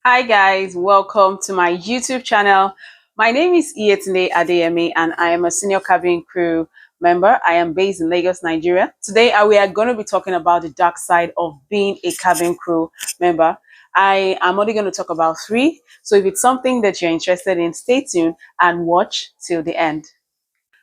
Hi guys, welcome to my YouTube channel. My name is Attendant Adeyemi and I am a senior cabin crew member. I am based in Lagos, Nigeria. Today we are going to be talking about the dark side of being a cabin crew member. I am only going to talk about three. So if it's something that you're interested in, stay tuned and watch till the end.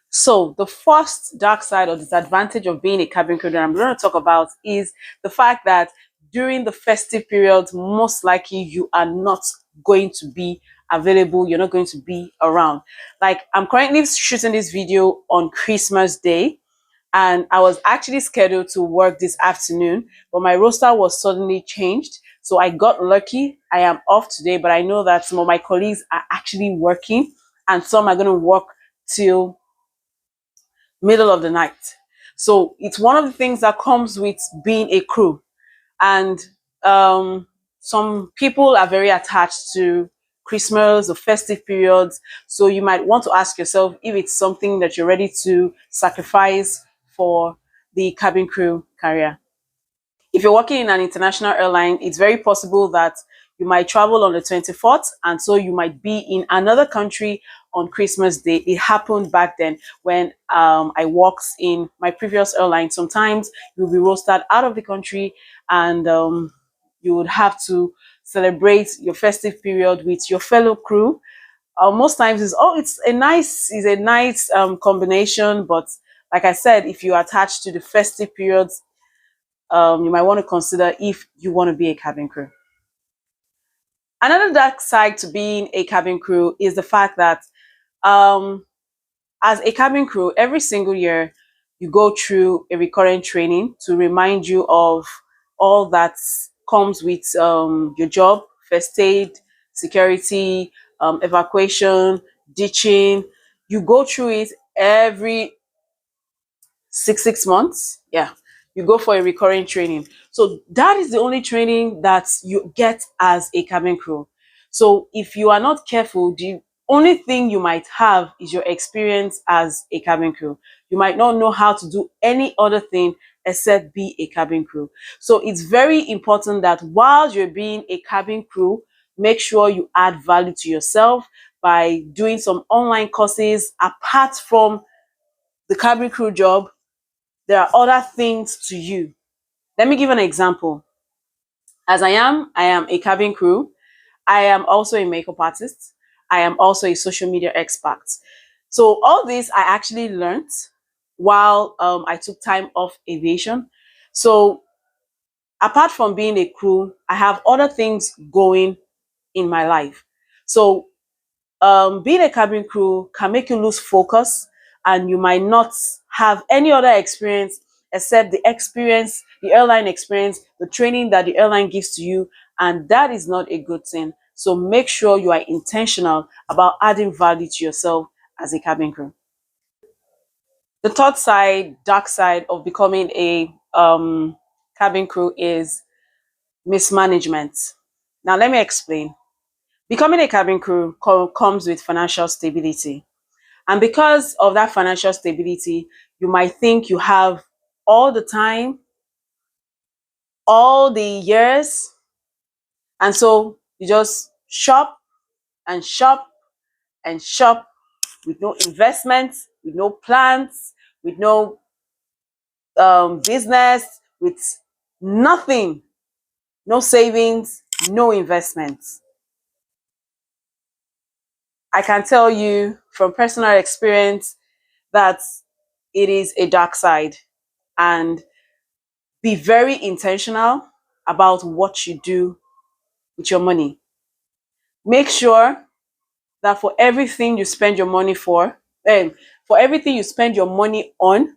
So the first dark side or disadvantage of being a cabin crew that I'm going to talk about is the fact that during the festive period, most likely you are not going to be available. You're not going to be around. Like I'm currently shooting this video on Christmas Day, and I was actually scheduled to work this afternoon, but my roster was suddenly changed. So I got lucky. I am off today, but I know that some of my colleagues are actually working and some are going to work till middle of the night. So it's one of the things that comes with being a crew. And some people are very attached to Christmas or festive periods. So you might want to ask yourself if it's something that you're ready to sacrifice for the cabin crew career. If you're working in an international airline, it's very possible that you might travel on the 24th, and so you might be in another country on Christmas Day. It happened back then when I worked in my previous airline. Sometimes you'll be rostered out of the country, and you would have to celebrate your festive period with your fellow crew. Most times it's a nice combination, but like I said, if you're attached to the festive periods, you might want to consider if you want to be a cabin crew. Another dark side to being a cabin crew is the fact that um, as a cabin crew, every single year you go through a recurrent training to remind you of all that comes with your job: first aid, security, evacuation, ditching. You go through it every six months. Yeah, you go for a recurring training. So that is the only training that you get as a cabin crew. So if you are not careful, the only thing you might have is your experience as a cabin crew. You might not know how to do any other thing except be a cabin crew. So it's very important that while you're being a cabin crew, make sure you add value to yourself by doing some online courses apart from the cabin crew job. There are other things to you. Let me give an example. As I am a cabin crew. I am also a makeup artist. I am also a social media expert. So all this I actually learned while I took time off aviation. So apart from being a crew, I have other things going in my life. So being a cabin crew can make you lose focus, and you might not have any other experience except the airline experience, the training that the airline gives to you, and that is not a good thing. So make sure you are intentional about adding value to yourself as a cabin crew. The third side, dark side of becoming a cabin crew is mismanagement. Now, let me explain. Becoming a cabin crew comes with financial stability. And because of that financial stability, you might think you have all the time, all the years, and so you just shop and shop and shop with no investments, with no plans, with no business, with nothing, no savings, no investments. I can tell you from personal experience that it is a dark side, and be very intentional about what you do with your money. Make sure that for everything you spend your money for everything you spend your money on,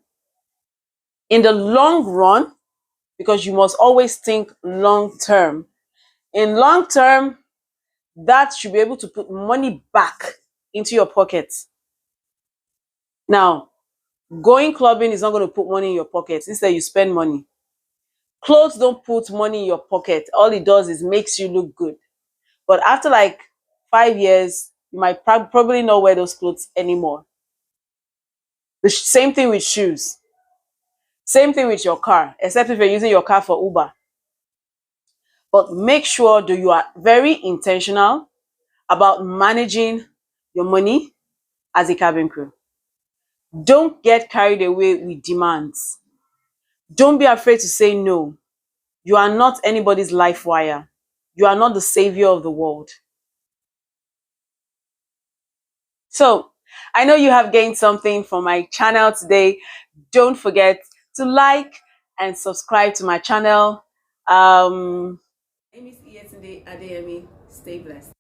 in the long run, because you must always think long term. In long term, that should be able to put money back into your pocket. Now, going clubbing is not going to put money in your pocket. Instead, you spend money. Clothes don't put money in your pocket. All it does is makes you look good. But after like 5 years, you might probably not wear those clothes anymore. The same thing with shoes. Same thing with your car, except if you're using your car for Uber. but make sure that you are very intentional about managing your money as a cabin crew. Don't get carried away with demands. Don't be afraid to say no. You are not anybody's life wire. You are not the savior of the world. So, I know you have gained something from my channel today. Don't forget to like and subscribe to my channel. My name is Adeyemi. Stay blessed.